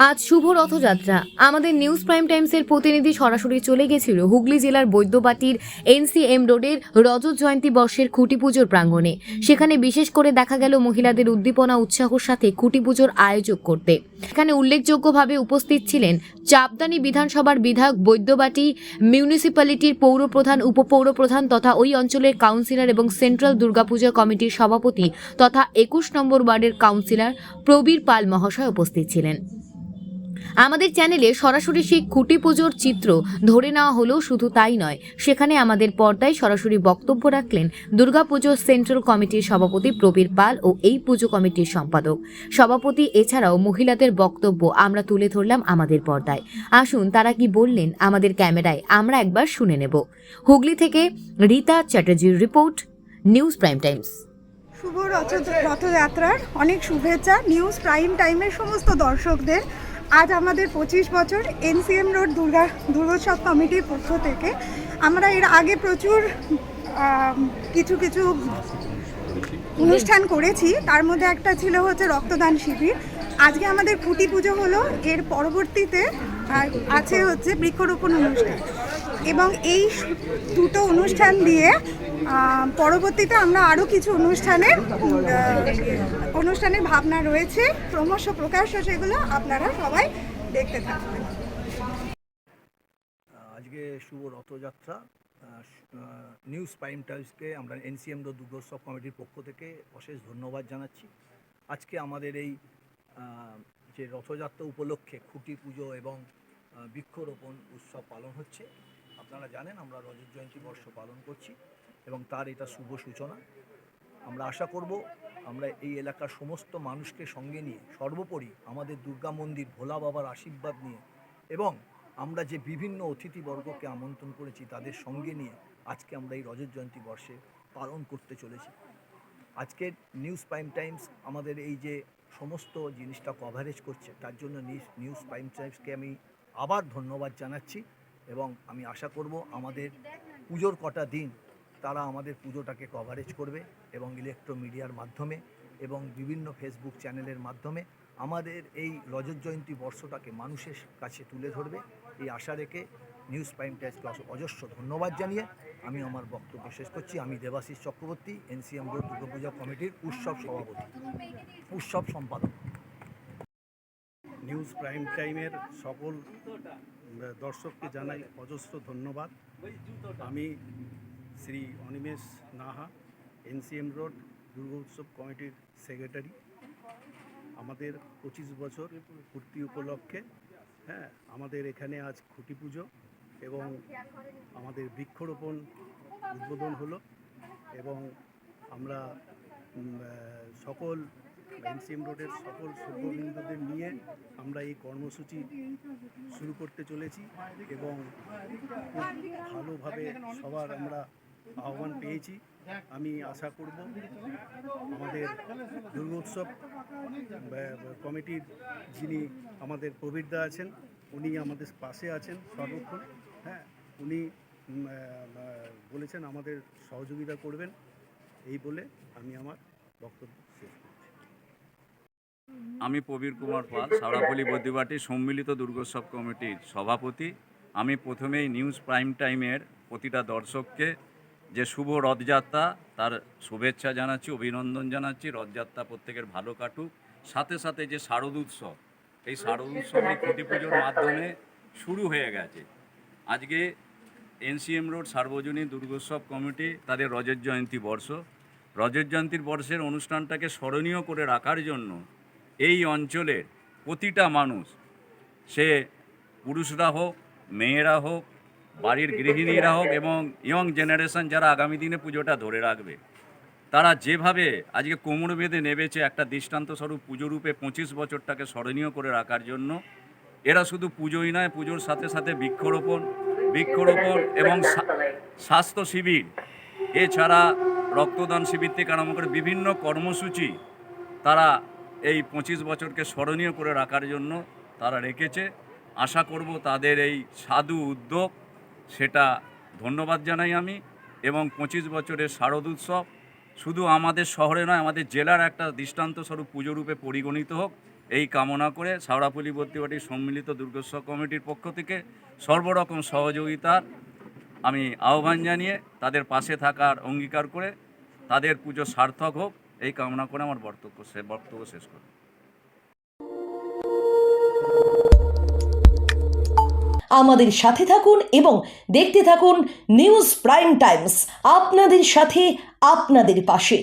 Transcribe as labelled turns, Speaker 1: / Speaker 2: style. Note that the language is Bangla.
Speaker 1: আজ শুভ রথযাত্রা। আমাদের নিউজ প্রাইম টাইমসের প্রতিনিধি সরাসরি চলে গেছিল হুগলি জেলার বৈদ্যবাটির এনসিএম রোডের রজত জয়ন্তী বর্ষের খুঁটি পুজোর প্রাঙ্গণে। সেখানে বিশেষ করে দেখা গেল মহিলাদের উদ্দীপনা উৎসাহর সাথে খুঁটি পুজোর আয়োজন করতে। এখানে উল্লেখযোগ্যভাবে উপস্থিত ছিলেন চাপদানি বিধানসভার বিধায়ক, বৈদ্যবাটি মিউনিসিপ্যালিটির পৌরপ্রধান, উপপৌরপ্রধান তথা ওই অঞ্চলের কাউন্সিলর এবং সেন্ট্রাল দুর্গাপূজা কমিটির সভাপতি তথা 21 নম্বর ওয়ার্ডের কাউন্সিলর প্রবীর পাল মহাশয় উপস্থিত ছিলেন। আমাদের চ্যানেলে সরাসরি সেই খুঁটি পুজোর চিত্র ধরে নেওয়া হলো। শুধু তাই নয়, সেখানে আমাদের পর্দায় সরাসরি বক্তব্য রাখলেন দুর্গাপুজোর সেন্ট্রাল কমিটির সভাপতি প্রবীর পাল ও এই পুজো কমিটির সম্পাদক সভাপতি। এছাড়াও মহিলাদের বক্তব্য আমরা তুলে ধরলাম আমাদের পর্দায়। আসুন তারা কি বললেন আমাদের ক্যামেরায় আমরা একবার শুনে নেব। হুগলি থেকে রীতা চ্যাটার্জির রিপোর্ট, নিউজ প্রাইম টাইমস।
Speaker 2: শুভ রথযাত্রার অনেক শুভেচ্ছা নিউজ প্রাইম টাইমের সমস্ত দর্শকদের। আজ আমাদের 25 বছর এনসিএম রোড দুর্গোৎসব কমিটির পক্ষ থেকে। আমরা এর আগে প্রচুর কিছু অনুষ্ঠান করেছি, তার মধ্যে একটা ছিল হচ্ছে রক্তদান শিবির। আজকে আমাদের খুঁটি পুজো হলো, এর পরবর্তীতে আছে হচ্ছে বৃক্ষরোপণ অনুষ্ঠান, এবং এই দুটো অনুষ্ঠান দিয়ে পরবর্তীতে আমরা আরও কিছু অনুষ্ঠানের ভাবনা রয়েছে, ক্রমশ প্রকাশ্য, সেগুলো আপনারা সবাই দেখতে থাকবেন।
Speaker 3: আজকে শুভ রথযাত্রা। নিউজ প্রাইম টাইমসকে আমরা এনসিএম দুর্গোৎসব কমিটির পক্ষ থেকে অশেষ ধন্যবাদ জানাচ্ছি। আজকে আমাদের এই যে রথযাত্রা উপলক্ষে খুঁটি পুজো এবং বৃক্ষরোপণ উৎসব পালন হচ্ছে। আপনারা জানেন আমরা রজত জয়ন্তী বর্ষ পালন করছি এবং তার এটা শুভ সূচনা। আমরা আশা করব আমরা এই এলাকার সমস্ত মানুষকে সঙ্গে নিয়ে, সর্বোপরি আমাদের দুর্গা মন্দির ভোলা বাবার আশীর্বাদ নিয়ে, এবং আমরা যে বিভিন্ন অতিথিবর্গকে আমন্ত্রণ করেছি তাদের সঙ্গে নিয়ে আজকে আমরা এই রজত জয়ন্তী বর্ষে পালন করতে চলেছি। আজকের নিউজ প্রাইম টাইমস আমাদের এই যে সমস্ত জিনিসটা কভারেজ করছে, তার জন্য নিউজ প্রাইম টাইমসকে আমি আবার ধন্যবাদ জানাচ্ছি। এবং আমি আশা করব আমাদের পুজোর কটা দিন তারা আমাদের পুজোটাকে কভারেজ করবে এবং ইলেকট্রো মিডিয়ার মাধ্যমে এবং বিভিন্ন ফেসবুক চ্যানেলের মাধ্যমে আমাদের এই রজত জয়ন্তী বর্ষটাকে মানুষের কাছে তুলে ধরবে, এই আশা রেখে নিউজ প্রাইম টাইমসকে অজস্র ধন্যবাদ জানিয়ে আমি আমার বক্তব্য শেষ করছি। আমি দেবাশিস চক্রবর্তী, এনসিএম রোড দুর্গাপূজা কমিটির উৎসব সভাপতি, উৎসব সম্পাদক।
Speaker 4: নিউজ প্রাইম টাইমের সকল দর্শককে জানাই অজস্র ধন্যবাদ। আমি শ্রী অনিমেষ নাহা, এনসিএম রোড দুর্গোৎসব কমিটির সেক্রেটারি। আমাদের 25 বছর পূর্তি উপলক্ষে আমাদের এখানে আজ খুঁটি পুজো এবং আমাদের বৃক্ষরোপণ উদ্বোধন হলো, এবং আমরা সকল এনসিএম রোডের সকল সভ্যবৃন্দদের নিয়ে আমরা এই কর্মসূচি শুরু করতে চলেছি, এবং খুব ভালোভাবে সবার আমরা আহ্বান পেয়েছি। আমি আশা করব আমাদের দুর্গোৎসব কমিটির যিনি আমাদের প্রবীরদা আছেন, উনি আমাদের পাশে আছেন সর্বক্ষণ। উনি বলেছেন আমাদের সহযোগিতা করবেন। এই বলে আমি আমার বক্তব্য শেষ করছি।
Speaker 5: আমি প্রবীর কুমার পাল, সারাপল্লী বৈদ্যবাটি সম্মিলিত দুর্গোৎসব কমিটির সভাপতি। আমি প্রথমেই নিউজ প্রাইম টাইমের প্রতিটা দর্শককে যে শুভ রথযাত্রা তার শুভেচ্ছা জানাচ্ছি, অভিনন্দন জানাচ্ছি। রথযাত্রা প্রত্যেকের ভালো কাটুক। সাথে সাথে যে শারদ উৎসব, এই শারদ উৎসব এই খুঁটি পুজোর মাধ্যমে শুরু হয়ে গেছে। আজকে এনসিএম রোড সার্বজনীন দুর্গোৎসব কমিটি তাদের রজত জয়ন্তী বর্ষ, রজত জয়ন্তীর বর্ষের অনুষ্ঠানটাকে স্মরণীয় করে রাখার জন্য এই অঞ্চলের প্রতিটা মানুষ, সে পুরুষরা হোক, মেয়েরা হোক, বাড়ির গৃহিণীরা হোক এবং ইয়ং জেনারেশন যারা আগামী দিনে পুজোটা ধরে রাখবে, তারা যেভাবে আজকে কোমর বেঁধে নেমেছে একটা দৃষ্টান্তস্বরূপ পুজোরূপে 25 বছরটাকে স্মরণীয় করে রাখার জন্য। এরা শুধু পুজোই নয়, পুজোর সাথে সাথে বৃক্ষরোপণ এবং স্বাস্থ্য শিবির, এছাড়া রক্তদান শিবির থেকে আরম্ভ করে বিভিন্ন কর্মসূচি তারা এই 25 বছরকে স্মরণীয় করে রাখার জন্য তারা রেখেছে। আশা করব তাদের এই সাধু উদ্যোগ, সেটা ধন্যবাদ জানাই আমি। এবং 25 বছরের শারদ উৎসব শুধু আমাদের শহরে নয়, আমাদের জেলার একটা দৃষ্টান্তস্বরূপ পুজোরূপে পরিগণিত হোক, এই কামনা করে শাওড়াপল্লী বদ্যিবাটির সম্মিলিত দুর্গোৎসব কমিটির পক্ষ থেকে সর্বরকম সহযোগিতার আমি আহ্বান জানিয়ে তাদের পাশে থাকার অঙ্গীকার করে তাদের পুজো সার্থক হোক এই কামনা করে আমার বক্তব্য শেষ করি।
Speaker 6: আমাদের সাথে থাকুন এবং দেখতে থাকুন নিউজ প্রাইম টাইমস, আপনাদের সাথে আপনাদের পাশে।